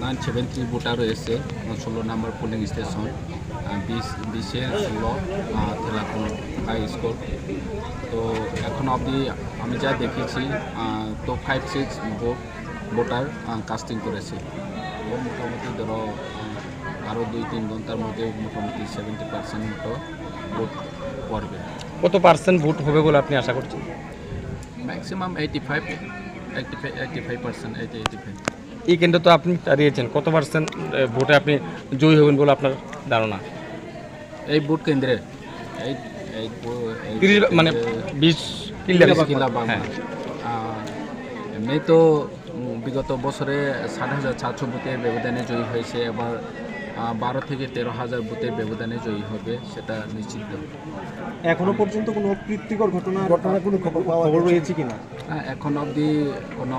973 voter রয়েছে 16 নম্বর polling station 20-16 থেলাকুল high school. তো এখন অবধি আমি যা দেখেছি তো 5-6 ভোটার কাস্টিং করেছে। ও মোটামুটি ধরো আরও 2-3 ঘন্টার মধ্যে মোটামুটি 70% মতো ভোট পড়বে। কত পার্সেন্ট ভোট হবে বলে আপনি আশা করছেন? ম্যাক্সিমাম 85%। এই কেন্দ্র তো আপনি দাঁড়িয়েছেন, কত পার্সেন্ট ভোটে আপনি জয়ী হবেন বলে আপনার ধারণা? এই ভোট কেন্দ্রে এই 30 মানে 20 কিলা বাংলা। এমনি তো বিগত বছরে 7,700 ভোটের ব্যবধানে জয়ী হয়েছে, এবার 12 থেকে 13,000 ভোটের ব্যবধানে জয়ী হবে, সেটা নিশ্চিত। এখনো পর্যন্ত কোনো অপ্রীতিকর ঘটনার কোনো খবর রয়েছে কিনা? এখন অবধি কোনো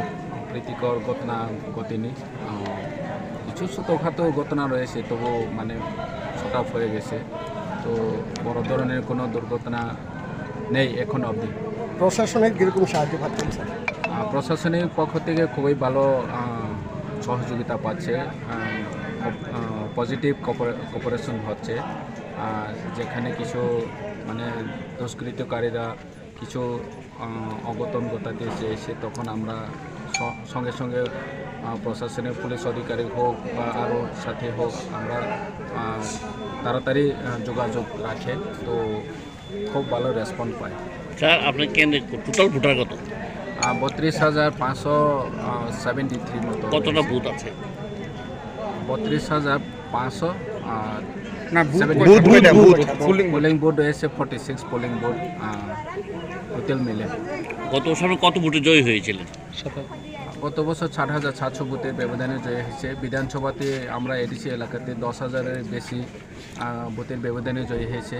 অপ্রীতিকর ঘটনা ঘটেনি। কিছু ছোটোখাটো ঘটনা রয়েছে, তবু মানে ছোট হয়ে গেছে। তো বড় ধরনের কোনো দুর্ঘটনা নেই এখন অবধি। প্রশাসনের কীরকম সাহায্য পাচ্ছেন স্যার? প্রশাসনিক পক্ষ থেকে খুবই ভালো সহযোগিতা পাচ্ছে, পজিটিভ কোঅপারেশন হচ্ছে। যেখানে কিছু মানে দুষ্কৃতকারীরা কিছু অঘটন ঘটাতে চেয়েছে, তখন আমরা সঙ্গে সঙ্গে প্রশাসনের পুলিশ অধিকারী হোক বা আরও সাথে হোক, আমরা তাড়াতাড়ি যোগাযোগ রাখে, তো খুব ভালো রেসপন্স পায়। স্যার আপনার কেন্দ্রে টোটাল ভোটার কত? 32,573 মতো। কতটা বুথ আছে? 32,500। পোলিং বুথ রয়েছে 46 পোলিং বুথ টোটাল মিলে। গত বছর কত ভোটে জয়ী হয়েছিলেন? গত বছর 7,700 ভোটের ব্যবধানে জয়ী হয়েছে। বিধানসভাতে আমরা এডিসি এলাকাতে 10,000-এর বেশি ভোটের ব্যবধানে জয়ী হয়েছে।